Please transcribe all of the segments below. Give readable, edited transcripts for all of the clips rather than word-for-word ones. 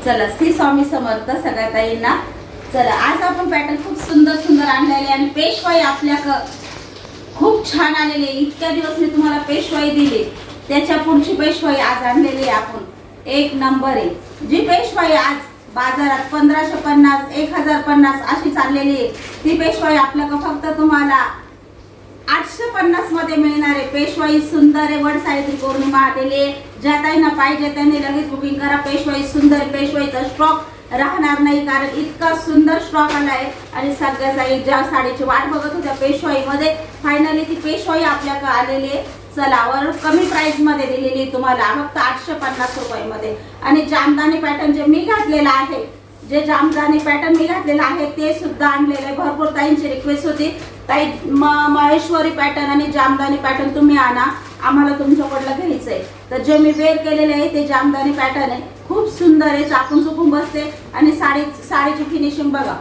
चला श्री स्वामी समर्थ सगळ्या ताईंना। चला आज आपण पॅटर्न खूप सुंदर सुंदर आणलेले आणि पेशवाई आपल्याकडे खूप छान आलेले। इतक्या दिवस मी तुम्हाला पेशवाई दिली, त्याच्या पुढची पेशवाई आज आणलेली आपण एक नंबर आहे। जी पेशवाई आज बाजारात 1550 1050 अशी चाललेली आहे, ती पेशवाई आपल्याकडे फक्त तुम्हाला 850 मध्ये मिळणार आहे। पेशवाई सुंदर आहे, वड सावित्री पौर्णिमा आलेली। ज्या ताईंना पाहिजे त्यांनी लगेच बुकिंग करा। पेशवाई सुंदर आहे, पेशवाईचा स्टॉक राहणार नाही कारण इतका सुंदर स्टॉक आलाय आणि सगळ्या ताई ज्या साडीची वाट बघत होत्या पेशवाई मध्ये, फायनली ती पेशवाई आपल्याकडे आलेली आहे। चला वर कमी प्राइस मध्ये दिलेली तुम्हाला फक्त 850 रुपयामध्ये। आणि जामदानी पॅटर्न जे मी घातलेला आहे, जे जामदानी पॅटर्न मी घातलेला आहे ते सुद्धा आणलेले आहे। भरपूर ताईंची रिक्वेस्ट होती, ताई महेश्वरी पॅटर्न आणि जामदानी पॅटर्न तुम्ही आणा, आम्हाला तुमच्याकडलं घ्यायचंय। तर जे मी वेअर केलेले आहे ते जामदानी पॅटर्न आहे, खूप सुंदर आहे, चापून चुकून बसते आणि साडीची फिनिशिंग बघा।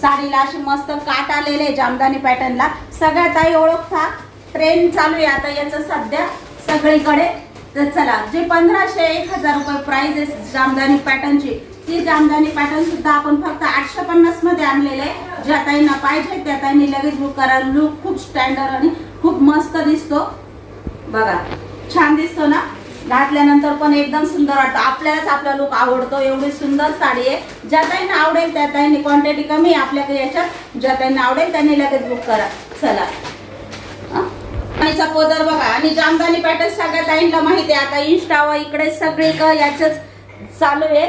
साडीला अशी मस्त काट आलेले आहे जामदानी पॅटर्नला। सगळ्या ताई ओळखता, ट्रेंड चालू आहे आता याचं सध्या सगळीकडे। तर चला जे 1500-1000 रुपये प्राइस आहे जामदानी पॅटर्नची, ती जामदानी पॅटर्न सुद्धा आपण फक्त 850 मध्ये आणलेले आहे। ज्या ताईंना पाहिजे त्या ताईंनी लगेच बुक करा। लुक खूप स्टँडर्ड आणि खूप मस्त दिसतो बघा, छान दिसतो ना, घातल्यानंतर पण एकदम सुंदर वाटतं, आपल्यालाच आपला लुक आवडतो। एवढी सुंदर साडी आहे, ज्या ताईंना आवडेल त्या ताईंनी, क्वांटिटी कमी आहे आपल्याकडे याच्यात, ज्या ताईंना आवडेल त्यांनी लगेच बुक करा। चला पदर बघा आणि जामदानी पॅटर्न सगळ्या ताईंना माहिती आहे, आता इंस्टावर इकडे सगळे याचंच चालू आहे,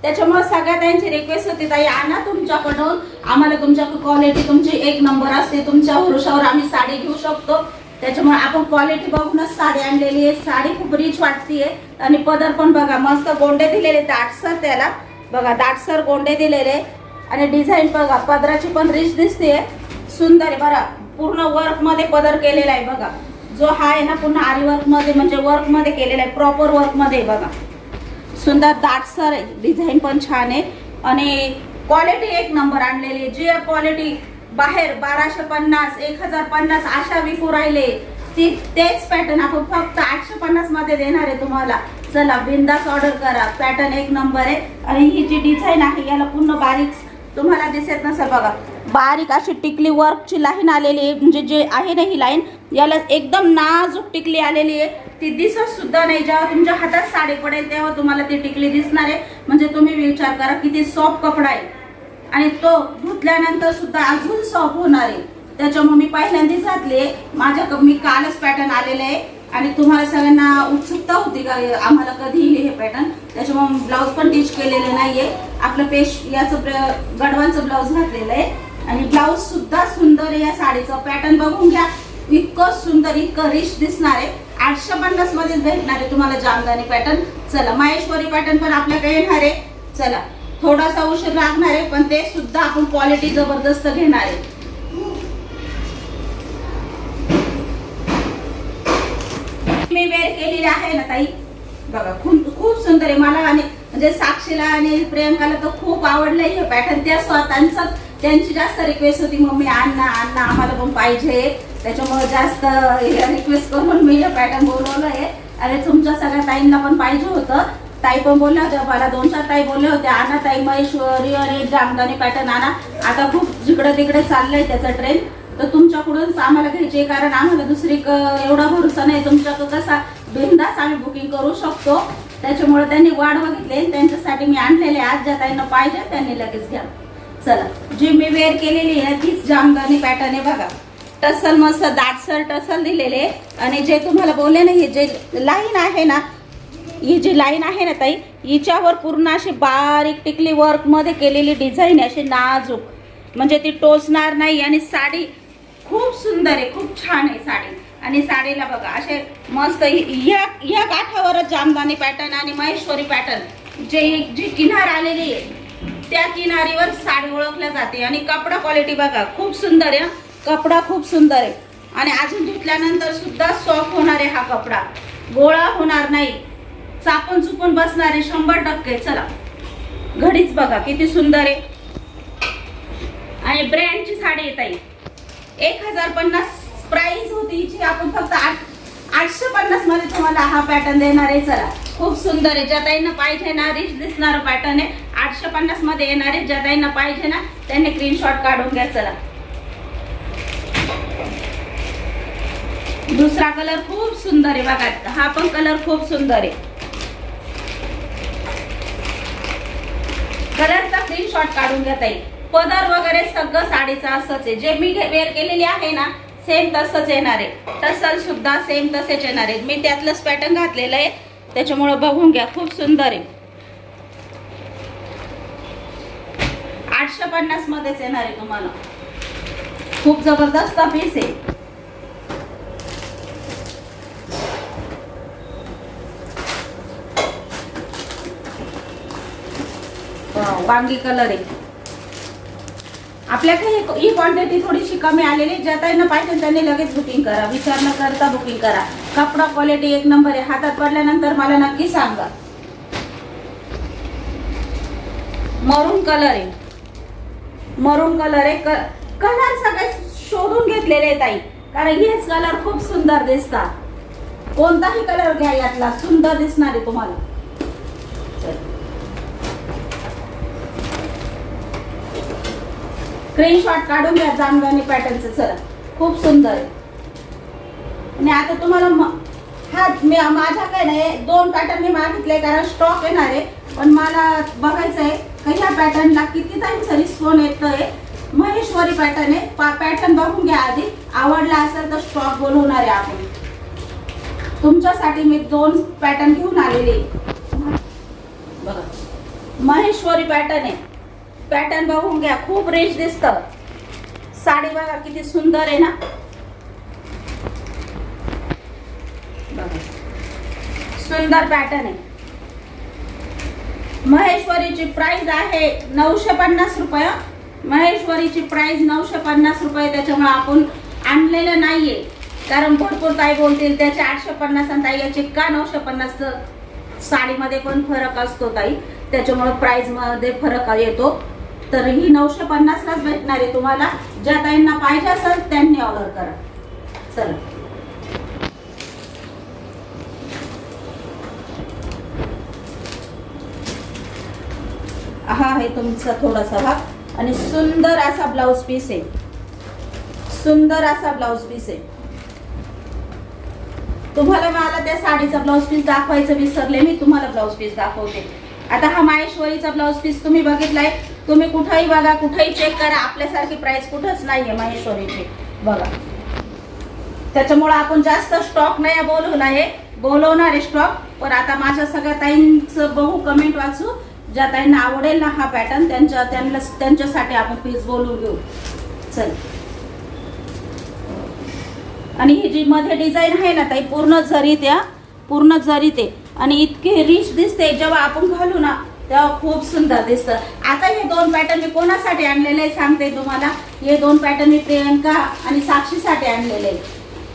त्याच्यामुळे सगळ्या ताईंची रिक्वेस्ट होती ताई आणा तुमच्याकडून, आम्हाला तुमच्याकडे क्वालिटी तुमची एक नंबर असते, तुमच्या भरोशावर आम्ही साडी घेऊ शकतो, त्याच्यामुळे आपण क्वालिटी बघूनच साडी आणलेली आहे। साडी खूप रिच वाटतीये आणि पदर पण बघा मस्त गोंडे दिलेले दाटसर, त्याला बघा दाटसर गोंडे दिलेले आणि डिझाईन बघा पदराची पण रिच दिसते, सुंदर आहे बघा। पूर्ण वर्क मध्ये पदर केलेला आहे बघा, जो हा आहे ना पूर्ण आरी वर्क मध्ये म्हणजे वर्क मध्ये केलेला आहे, प्रॉपर वर्क मध्ये बघा, सुंदर दाटसर आहे, डिझाईन पण छान आहे आणि क्वालिटी एक नंबर आणलेली आहे। जी क्वालिटी बाहेर 1250 1050 अशा विकू राहिले, तेच पॅटर्न आपण फक्त 850 मध्ये देणार आहे तुम्हाला। चला बिंदास ऑर्डर करा, पॅटर्न एक नंबर आहे। आणि ही जी डिझाईन आहे याला पूर्ण बारीक तुम्हाला दिसत नसेल बघा, बारीक अशी टिकली वर्कची लाईन आलेली आहे, म्हणजे जे आहे ना ही लाईन याला एकदम नाजूक टिकली आलेली आहे, ती दिसत सुद्धा नाही। जेव्हा तुमच्या हातात साडी पडेल तेव्हा तुम्हाला ती टिकली दिसणार आहे, म्हणजे तुम्ही विचार करा किती सॉफ्ट कपडा आहे आणि तो धुतल्यानंतर सुद्धा अजून सॉफ्ट होणार आहे। त्याच्यामुळे मी पहिल्यांदाच घातले, मी कालच पॅटर्न आलेले आहे आणि तुम्हाला सगळ्यांना उत्सुकता होती का आम्हाला कधी येईल हे पॅटर्न, त्याच्यामुळे ब्लाऊज पण टिच केलेले नाहीये, आपलं याचं गडवालचं ब्लाऊज घातलेलं आहे आणि ब्लाऊज सुद्धा सुंदर आहे। या साडीचं पॅटर्न बघून घ्या, इतकं सुंदर इतकं रिच दिसणार आहे। 850 मध्येच भेटणार आहे तुम्हाला जामदानी पॅटर्न। चला महेश्वरी पॅटर्न पण आपल्याकडे येणार आहे, चला थोडासा उशीर लागणार आहे पण ते सुद्धा आपण क्वालिटी जबरदस्त घेणार आहे। मी वेअर केलेली आहे ना ताई बघा, खूप सुंदर आहे। मला आणि म्हणजे साक्षीला आणि प्रियंकाला तर खूप आवडलं हे पॅटर्न, त्या त्यांची जास्त रिक्वेस्ट होती मम्मी आणा आम्हाला पण पाहिजे, त्याच्यामुळे जास्त रिक्वेस्ट करून मी हे पॅटर्न बोलवलं आहे। आणि तुमच्या सगळ्या ताईंना पण पाहिजे होतं, ताई पण बोलल्या होत्या मला, 2-4 ताई बोलल्या होत्या आणा ताई महेश्वरी आणि जामदानी पॅटर्न आणा। आता खूप जिकडे तिकडे चाललंय त्याचा ट्रेंड, तर तुमच्याकडूनच आम्हाला घ्यायचे कारण आम्हाला दुसरी एवढा भरोसा नाही, तुमच्याकडे कसा बिनधास्त आम्ही बुकिंग करू शकतो, त्याच्यामुळे त्यांनी वाट बघितली, त्यांच्यासाठी मी आणलेले आज। ज्या ताईंना पाहिजे त्यांनी लगेच घ्या। चला जी मी वेअर केलेली आहे तीच जामदानी पॅटर्न आहे बघा, टसल मस्त दाटसर टसल दिलेले आणि जे तुम्हाला बोलले नाही जे लाईन आहे ना, ही जी लाईन आहे ना ताई हिच्यावर पूर्ण अशी बारीक टिकली वर्क मध्ये केलेली डिझाईन आहे, अशी नाजूक, म्हणजे ती टोचणार नाही आणि साडी खूप सुंदर आहे, खूप छान आहे साडी। आणि साडीला बघा असे मस्त या काठावरच जामदानी पॅटर्न आणि महेश्वरी पॅटर्न जी किनार आलेली आहे त्या किनारीवर साडी ओळखल्या जाते। आणि कपडा क्वालिटी बघा खूप सुंदर आहे, कपडा खूप सुंदर आहे आणि अजून धुतल्यानंतर सुद्धा सॉफ्ट होणार आहे, हा कपडा गोळा होणार नाही, चापून चुपून बसणार आहे 100%। चला घडीच बघा किती सुंदर आहे आणि ब्रँडची साडी येत आहे। 1050 प्राइस होती हिची, आपण फक्त 850 मध्ये तुम्हाला हा पॅटर्न देणार आहे। चला खूप सुंदर आहे. ज्या ताईंना पाहिजे ना, रिच दिसणार पॅटर्न आहे. 850 मध्ये येणार आहे. ज्या ताईंना पाहिजे ना त्यांनी स्क्रीनशॉट काढून घ्या. चला, दुसरा कलर खूप सुंदर आहे बघा. हा पण कलर खूप सुंदर आहे. कलरचा स्क्रीनशॉट काढून घ्या ताई. पदर वगैरे सगळं साडीचं असंच आहे. जे मी वेअर केलेली आहे ना सेम तसंच येणार आहे. टसल सुद्धा सेम तसेच येणार आहे. मी त्यातलंच पॅटर्न घातलेलं आहे त्याच्यामुळे बघून घ्या. खूप सुंदर आहे. 850 मध्येच येणार आहे तुम्हाला. खूप जबरदस्त पीस आहे. वांगी कलर आहे. आपल्याकडे ही क्वांटिटी थोडीशी कमी आलेली. ज्या ताईंना पाहिजे त्यांनी लगेच बुकिंग करा. विचार न करता बुकिंग करा. कपडा क्वालिटी एक नंबर आहे. हातात पडल्यानंतर मला नक्की सांगा. मरून कलर आहे. मरून कलर आहे. कलर सगळे शोधून घेतलेले आहेत ताई, कारण हेच कलर खूप सुंदर दिसतात. कोणताही कलर घ्या यातला सुंदर दिसणार आहे तुम्हाला. स्क्रीनशॉट काढून घ्या जामदानी पॅटर्नचं. चला, खूप सुंदर आहे. आणि आता तुम्हाला हा माझ्याकडे नाही 2 पॅटर्न मी मागितले कारण स्टॉक येणार आहे. पण मला बघायचं आहे की ह्या पॅटर्नला किती ताईंचं रिस्पॉन्स येतोय. महेश्वरी पॅटर्न आहे. पॅटर्न बघून घ्या आधी. आवडला असेल तर स्टॉक बोलवणार आहे आपण. तुमच्यासाठी मी 2 पॅटर्न घेऊन आलेले बघा. महेश्वरी पॅटर्न आहे. पॅटर्न बघून घ्या. खूप रिच दिसतं. साडी बघा किती सुंदर आहे ना. बघा, सुंदर पॅटर्न आहे. महेश्वरीची प्राइस आहे 950 रुपये. महेश्वरीची प्राइस 950 रुपये. त्याच्यामुळे आपण आणलेलं नाहीये, कारण भरपूर ताई बोलतील त्याचे 850 आणि ताई याचे का 950. साडीमध्ये पण फरक असतो ताई, त्याच्यामुळे प्राइस मध्ये फरक येतो. तर ही 950 लाच भेटणार आहे तुम्हाला. ज्या ताईंना पाहिजे असेल त्यांनी ऑर्डर करा. चला, हा आहे तुमचा थोडासा भाग आणि सुंदर असा ब्लाउज पीस आहे. सुंदर असा ब्लाउज पीस आहे. तुम्हाला मला त्या साडीचा ब्लाउज पीस दाखवायचं विसरले. मी तुम्हाला ब्लाउज पीस दाखवते. आता हा महेश्वरीचा ब्लाउज पीस तुम्ही बघितलाय. तुम्ही कुठेही बघा, कुठेही चेक करा, आपल्यासारखी प्राइस कुठंच नाहीये महेश्वरीची बघा. त्याच्यामुळे आपण जास्त स्टॉक नाही बोलवणार आहे स्टॉक. पण आता माझ्या सगळ्या ताईंचं बघू, कमेंट वाचू. ज्या ताईंना आवडेल ना हा पॅटर्न त्यांच्यासाठी आपण पीस बोलून घेऊ. चल, आणि ही जी मध्ये डिझाईन आहे ना ताई पूर्ण जरीत आहे. पूर्ण जरीत आहे आणि इतके रिच दिसते. जेव्हा आपण घालू ना तेव्हा खूप सुंदर दिसतं. आता हे 2 पॅटर्न मी कोणासाठी आणलेले सांगते तुम्हाला. हे 2 पॅटर्न मी प्रियंका आणि साक्षीसाठी आणलेले.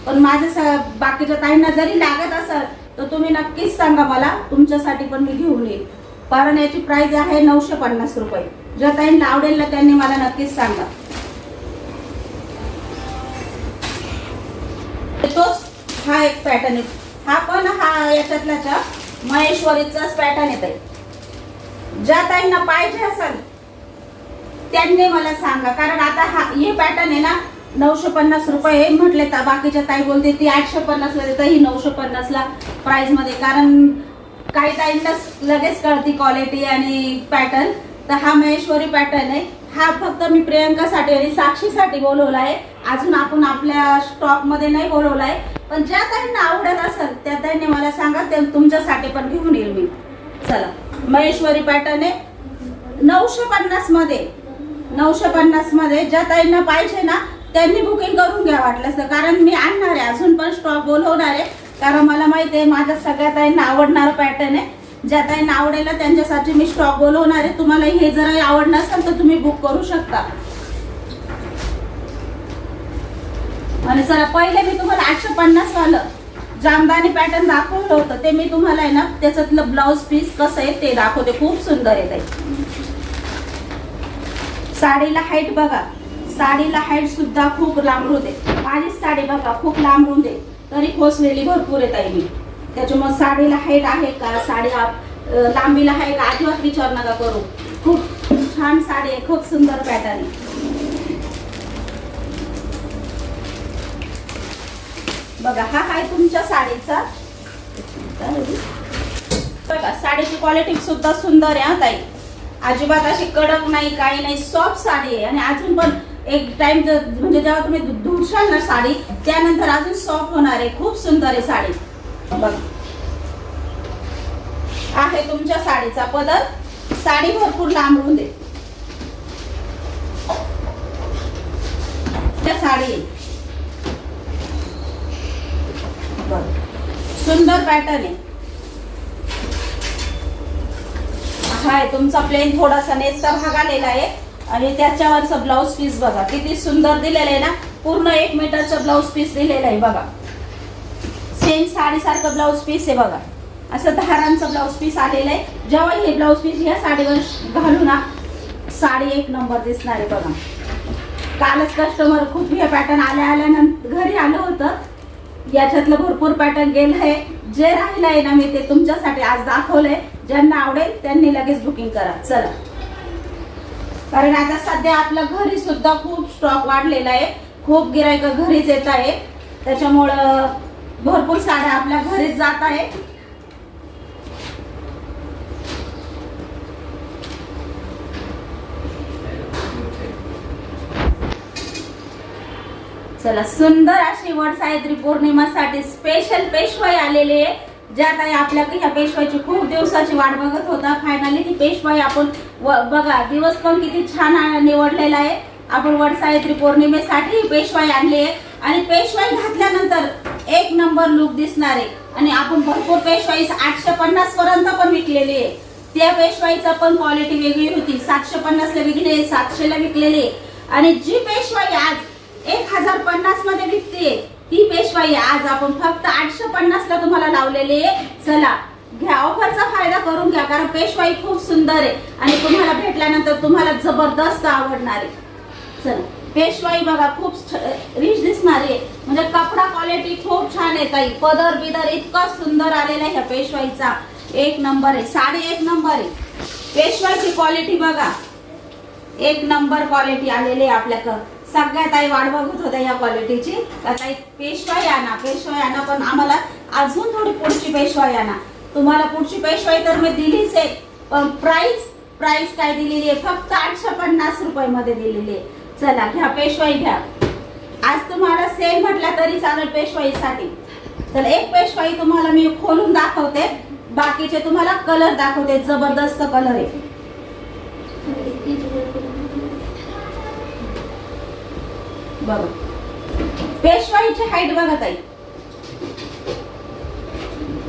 पण माझ्या बाकीच्या ताईंना जरी लागत असेल तर तुम्ही नक्कीच सांगा मला. तुमच्यासाठी पण मी घेऊन येईल. कारण याची प्राइस आहे 950 रुपये. ज्या ताईंना आवडेल ना त्यांनी मला नक्कीच सांगा. तोच हा एक पॅटर्न आहे. हा पण याच्यातला महेश्वरीचाच पॅटर्न येत आहे. ज्या ताईंना पाहिजे असेल त्यांनी मला सांगा. कारण आता हे पॅटर्न आहे ना 950 रुपये म्हटले. तर बाकीच्या ताई बोलते ती 850 ला देते, ही 950 ला प्राइस मध्ये. कारण काही ताईंना लगेच कळती क्वालिटी आणि पॅटर्न. तर हा महेश्वरी पॅटर्न आहे. हा फक्त मी प्रियंकासाठी आणि साक्षीसाठी बोलवला आहे. अजून आपण आपल्या स्टॉक मध्ये नाही बोलवला आहे. पण ज्या ताईंना आवडत असेल त्या ताईंनी मला सांगा, ते तुमच्यासाठी पण घेऊन येईल मी. चला, महेश्वरी पॅटर्न आहे 950 मध्ये. 950 मध्ये ज्या ताईंना पाहिजे ना त्यांनी बुकिंग करून घ्या वाटलं तर. कारण मी आणणार आहे, अजून पण स्टॉक बोलवणार आहे. कारण मला माहिती आहे माझ्या सगळ्या ताईंना आवडणारं पॅटर्न आहे. ज्या ताईंना आवडेल त्यांच्यासाठी मी स्टॉक बोलवणार आहे. तुम्हाला हे जर आवड नसेल तर तुम्ही बुक करू शकता. आणि सर पहिले मी तुम्हाला 850 वालं जामदानी पॅटर्न दाखवलं होतं. ते मी तुम्हाला आहे ना त्याच्यातलं ब्लाउज पीस कसं आहे ते दाखवते. खूप सुंदर आहे ताई. साडीला हाईट बघा. साडीला हाईट सुद्धा खूप लांब होते. माझी साडी बघा खूप लांब होते तरी खोसलेली भरपूर आहे ताई मी. त्याच्यामुळे साडीला हाईट आहे का, साडी लांबीला आहे का, अजिबात विचार नका करू. खूप छान साडी आहे, खूप सुंदर पॅटर्न आहे. बघा हा आहे तुमच्या साडीचा. बघा साडीची क्वालिटी सुद्धा सुंदर आहे हा ताई. अजिबात अशी कडक नाही, काही नाही, सॉफ्ट साडी आहे. आणि अजून पण एक टाइम म्हणजे जेव्हा तुम्ही धुशाल ना साडी, त्यानंतर अजून सॉफ्ट होणार आहे. खूप सुंदर आहे साडी. बघा आहे तुमच्या साडीचा पदर. साडी भरपूर लांबून दे साडी. सुंदर पॅटर्न आहे. हा आहे तुमचा प्लेन, थोडासा नेसचा भाग आलेला आहे आणि त्याच्यावरचा ब्लाउज पीस बघा किती सुंदर दिलेला आहे ना. पूर्ण 1 मीटरचा ब्लाउज पीस दिलेला आहे बघा. सेम साडीसारखं ब्लाउज पीस आहे बघा. असं धारांचं ब्लाउज पीस आलेलं आहे. जेव्हा हे ब्लाउज पीस ह्या साडीवर घालू ना, साडी एक नंबर दिसणार आहे बघा. कालच कस्टमर खूप हे पॅटर्न आल्यानंतर घरी आलं होतं. याच्यातलं भरपूर पॅटर्न गेलं आहे. जे राहिलं आहे ना मी ते तुमच्यासाठी आज दाखवलंय. ज्यांना आवडेल त्यांनी लगेच बुकिंग करा. चला, कारण आता सध्या आपल्या घरी सुद्धा खूप स्टॉक वाढलेला आहे. खूप गिराईक घरीच येत आहे, त्याच्यामुळं भरपूर साड्या आपल्या घरीच जात आहे. चला, सुंदर अशी वटसावित्री पौर्णिमासाठी स्पेशल पेशवाई आलेली आहे. ज्यात आहे आपल्या ह्या पेशवाईची खूप दिवसाची वाट बघत होता. फायनली ती पेशवाई आपण बघा, दिवस पण किती छान निवडलेला आहे. आपण वटसावित्री पौर्णिमेसाठी पेशवाई आणली आहे आणि पेशवाई घातल्यानंतर एक नंबर लुक दिसणार आहे. आणि आपण भरपूर पेशवाई 850 पर्यंत पण विकलेली आहे. त्या पेशवाईचा पण क्वालिटी वेगळी होती. 750 ला विकली, 700 ला विकलेली. आणि जी पेशवाई आज 1050 मध्ये विकते, ती पेशवाई आज आपण फक्त 850 ला तुम्हाला लावलेली आहे. चला घ्या, ऑफरचा फायदा करून घ्या, कारण पेशवाई खूप सुंदर आहे आणि तुम्हाला भेटल्यानंतर तुम्हाला जबरदस्त आवडणार आहे. चला, पेशवाई बघा खूप रिच दिसणार आहे. म्हणजे कपडा क्वालिटी खूप छान आहे ताई. पदर बिदर इतका सुंदर आलेला आहे ह्या पेशवाईचा. एक नंबर आहे साडी, एक नंबर आहे. पेशवाईची क्वालिटी बघा, एक नंबर क्वालिटी आलेली आहे आपल्याकडं. सगळ्यात आई वाट बघत होत्या या क्वालिटीची. आता पेशवाई आणा, पेशवाई आणा, पण आम्हाला अजून थोडी पुढची पेशवाई आणा. तुम्हाला पुढची पेशवाई तर मी दिलीच आहे, पण प्राइस काय दिलेली आहे, फक्त 850 रुपये मध्ये दिलेली आहे. चला घ्या, पेशवाई घ्या. आज तुम्हाला सेल म्हटला तरी चालेल पेशवाईसाठी. तर एक पेशवाई तुम्हाला मी खोलून दाखवते, बाकीचे तुम्हाला कलर दाखवते. जबरदस्त कलर आहे. बघा पेशवाईची हाईट बघा ताई.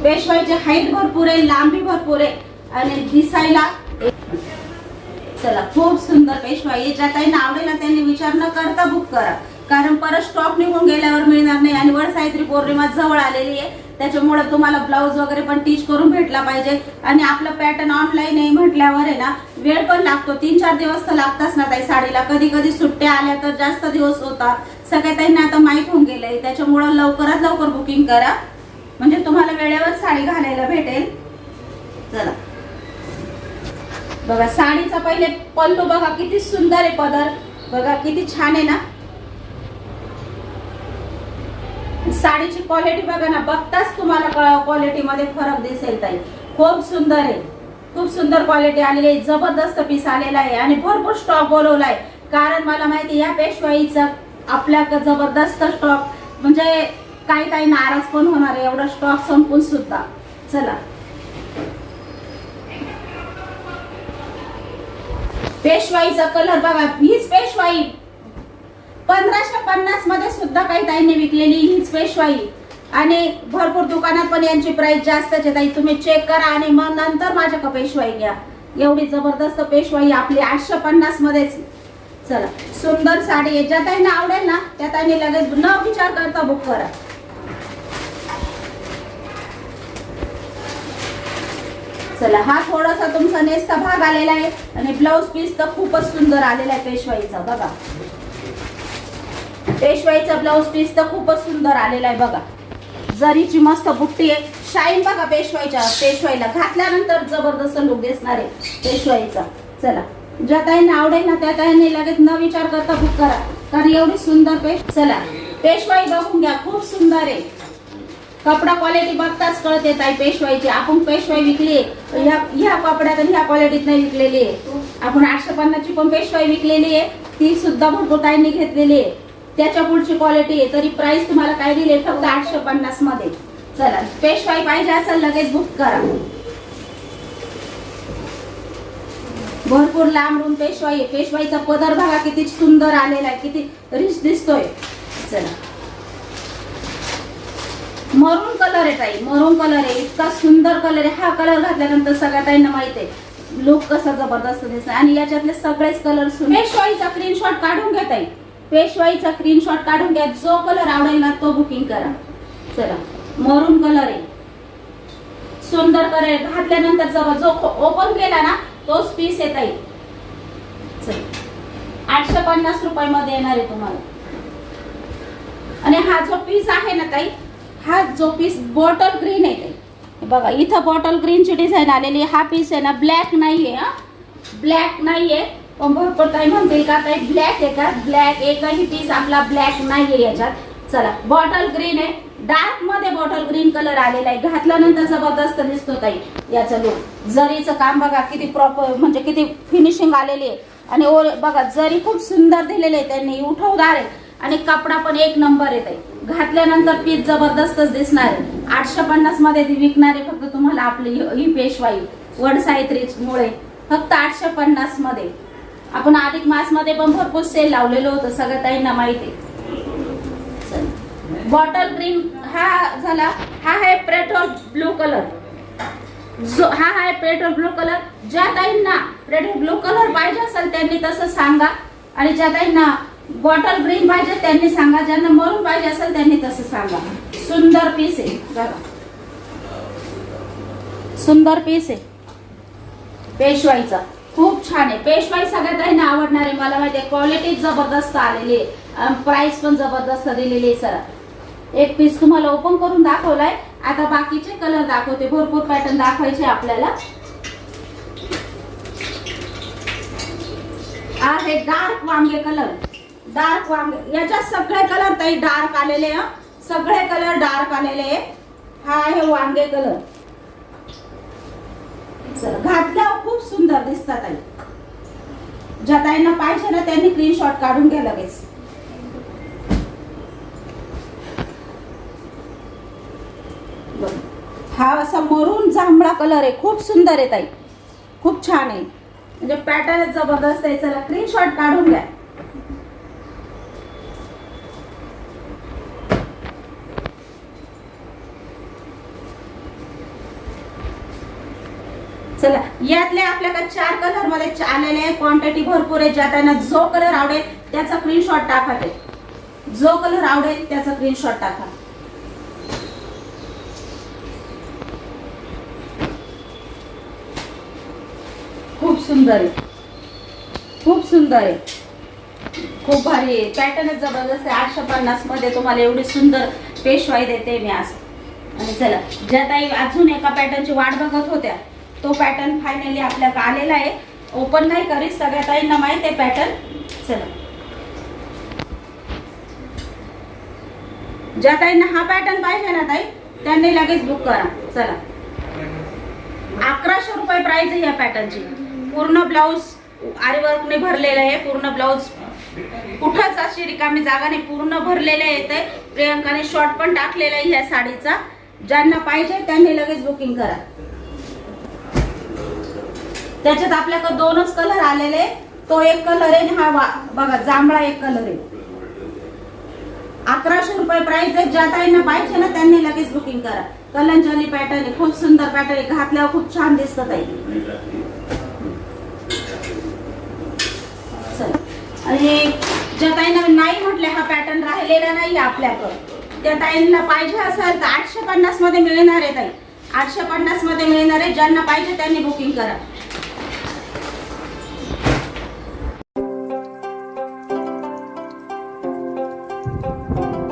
पेशवाईची हाईट भरपूर आहे, लांबी भरपूर आहे आणि दिसायला. चला, खूप सुंदर पेशवाई. ज्या काही आवडेल ना त्यांनी विचार न करता बुक करा, कारण परत स्टॉक निघून गेल्यावर मिळणार नाही. आणि वटसावित्री पौर्णिमा जवळ आलेली आहे, त्याच्यामुळे तुम्हाला ब्लाऊज वगैरे पण टीच करून भेटला पाहिजे. आणि आपलं पॅटर्न ऑनलाईन आहे म्हटल्यावर आहे ना, वेळ पण लागतो. 3-4 दिवस तर लागताच ना ताई साडीला. कधी कधी सुट्ट्या आल्या तर जास्त दिवस होता. सगळ्या ताईंना आता माहीत होऊन गेलंय, त्याच्यामुळे लवकरात लवकर बुकिंग करा, म्हणजे तुम्हाला वेळेवर साडी घालायला भेटेल. चला बघा, साडीचा पहिले पल्लू बघा किती सुंदर आहे. पदर बघा किती छान आहे ना. साडीची क्वालिटी बघा ना, बघताच तुम्हाला क्वालिटी मध्ये फरक दिसेल ताई. खूप सुंदर आहे, खूप सुंदर क्वालिटी आलेली आहे. जबरदस्त पीस आलेला आहे आणि भरपूर स्टॉक बोलवलाय, कारण मला माहिती या पेशवाईचा आपल्याकडे जबरदस्त स्टॉक, म्हणजे काही काही नाराज पण होणार आहे एवढा स्टॉक संपून सुद्धा. चला, पेशवाईचा कलर बघा. हीच पेशवाई 1550 मध्ये सुद्धा काही ताईंनी विकलेली हीच पेशवाई. आणि भरपूर दुकानात पण यांची प्राइस जास्तच आहे ताई. तुम्ही चेक करा आणि मग नंतर माझ्या पेशवाई घ्या. एवढी जबरदस्त पेशवाई आपली 850 मध्येच. चला, सुंदर साडी आहे. ज्या ताईंना आवडेल ना त्या ताईंनी लगेच न विचार करता बुक करा. चला, हा थोडासा तुमचा नेसचा भाग आलेला आहे आणि ब्लाउज पीस तर खूपच सुंदर आलेला आहे पेशवाईचा. बघा, पेशवाईचा ब्लाउज पीस तर खूपच सुंदर आलेला आहे. बघा, जरीची मस्त बुट्टी आहे. शाईन बघा पेशवाईला घातल्यानंतर जबरदस्त लुक दिसणार आहे पेशवाईचा. चला ज्या ताईंना आवडेल ना त्या ताईंनी लगेच न विचार करता बुक करा, कारण एवढी सुंदर चला पेशवाई बघून घ्या, खूप सुंदर आहे. कपडा क्वालिटी बघताच कळते ताई पेशवाईची. आपण पेशवाई विकली ह्या कपड्यात आणि ह्या क्वालिटीत नाही विकलेली आहे. आपण 850 ची पण पेशवाई विकलेली आहे, ती सुद्धा भरपूर ताईंनी घेतलेली आहे. त्याच्या पुढची क्वालिटी आहे, तरी प्राइस तुम्हाला काय दिली फक्त 850 मध्ये. चला पेशवाई पाहिजे असेल लगेच बुक करा. भरपूर लांब रुंद पेशवाई. पेशवाईचा पदर बघा किती सुंदर आलेला आहे, किती रिच दिसतोय. चला मरून कलर आहे ताई, मरून कलर आहे, इतका सुंदर कलर आहे. हा कलर घातल्यानंतर सगळ्या ताईंना माहिती आहे लुक कसा जबरदस्त दिसतो. आणि याच्यातले सगळेच कलर पेशवाईचा स्क्रीनशॉट काढून घ्या ताई, पेशवाईचा स्क्रीनशॉट काढून घ्या. जो कलर आवडेल ना तो बुकिंग करा. चला मरून कलर आहे, सुंदर कलर आहे. घातल्यानंतर जो ओपन केला ना तोच पीस आहे ताई. चला 850 रुपयामध्ये येणार आहे तुम्हाला. आणि हा जो पीस आहे ना ताई, हा जो पीस बॉटल ग्रीन आहे ताई, बघा इथं बॉटल ग्रीनची डिझाईन आलेली. हा पीस आहे ना ब्लॅक नाहीये, ब्लॅक नाहीये. पण भरपूर ताई म्हणतील का ताई ब्लॅक आहे का, ब्लॅक एकही पीस आपला ब्लॅक नाहीये याच्यात. चला बॉटल ग्रीन आहे, डार्क मध्ये बॉटल ग्रीन कलर आलेला आहे. घातल्यानंतर जबरदस्त दिसतो ताई याचा लुक. जरीचं काम बघा किती प्रॉपर, म्हणजे किती फिनिशिंग आलेली आहे. आणि बघा जरी खूप सुंदर दिलेले आहे त्यांनी, उठवदार आहे. आणि कपडा पण एक नंबर आहे ताई. घातल्यानंतर पीस जबरदस्तच दिसणार आहे. 850 मध्ये ती विकणार आहे फक्त तुम्हाला आपली ही पेशवाई वडसावित्री मुळे फक्त 850 मध्ये. आपण अधिक मास मध्ये पण भरपूर सेल लावलेलं होतं, सगळ्या ताईंना माहिती आहे. बॉटल ग्रीन हा झाला. हा आहे पेट्रोल ब्लू कलर, हा आहे पेट्रोल ब्लू कलर. ज्या ताईंना पेट्रोल ब्लू कलर पाहिजे असेल त्यांनी तसं सांगा, आणि ज्या ताईंना बॉटल ग्रीन पाहिजे त्यांनी सांगा, ज्यांना मरून पाहिजे असेल त्यांनी तसं सांगा. सुंदर पीस आहे बघा, सुंदर पीस आहे पेशवाईचा, खूप छान आहे. पेशवाई सगळ्या ताईंना आवडणार आहे मला माहिती आहे. क्वालिटी जबरदस्त आलेली आहे, प्राइस पण जबरदस्त दिलेली आहे. सर एक पीस तुम्हाला ओपन करून दाखवलाय, आता बाकीचे कलर दाखवते. भरपूर पॅटर्न दाखवायचे आपल्याला. आहे डार्क वांगे कलर, डार्क वांगे. याच्यात सगळे कलर ताई डार्क आलेले, सगळे कलर डार्क आलेले. हा आहे वांगे कलर. घातल्यावर खूप सुंदर दिसतात ताई. ज्या ताईंना पाहिजे ना त्यांनी स्क्रीनशॉट काढून घ्या लगेच. हा असा मरून जांभळा कलर आहे, खूप सुंदर आहे ताई, खूप छान आहे. म्हणजे पॅटर्न जबरदस्त आहे. चला स्क्रीनशॉट काढून घ्या. चला यातले आपल्याकडे 4 कलर मध्ये आलेले आहे. क्वांटिटी भरपूर आहे. ज्या त्यांना जो कलर आवडेल त्याचा स्क्रीनशॉट टाका. जो कलर आवडेल त्याचा स्क्रीनशॉट टाका. खूप सुंदर आहे, खूप सुंदर आहे, खूप भारी आहे. पॅटर्न जबरदस्त आहे. 850 मध्ये तुम्हाला एवढी सुंदर पेशवाई देते मी आज. आणि चला ज्या ताई अजून एका पॅटर्नची वाट बघत होत्या, तो पॅटर्न फायनली आपल्याकडे आलेला आहे. ओपन नाही करीत, सगळ्या ताईंना माहित आहे पॅटर्न. चला ज्या ताईंना हा पॅटर्न पाहिजे ना ताई त्यांनी लगेच बुक करा. चला 1100 रुपये प्राइस आहे या पॅटर्नची. पूर्ण ब्लाउज आरीवर्कने भरलेलं आहे. पूर्ण ब्लाउज कुठंच अशी रिकामी जागा नाही, पूर्ण भरलेलं येते. प्रियंकाने शॉर्ट पण टाकलेला आहे ह्या साडीचा. ज्यांना पाहिजे त्यांनी लगेच बुकिंग करा. त्याच्यात आपल्याकडे 2च कलर आलेले. तो एक कलर आहे, हा बघा जांभळा एक कलर आहे. 1100 रुपये प्राइस आहे. ज्या ताईंना पाहिजे ना त्यांनी लगेच बुकिंग करा. कलंजली पॅटर्न आहे, खूप सुंदर पॅटर्न आहे. घातल्यावर खूप छान दिसत आहे. आणि ज्या ताईंना नाही म्हटले हा पॅटर्न राहिलेला नाही आपल्याकडे, त्या ताईंना पाहिजे असेल तर 850 मध्ये मिळणार आहे ताई. 850 मध्ये मिळणार आहे. ज्यांना पाहिजे त्यांनी बुकिंग करा.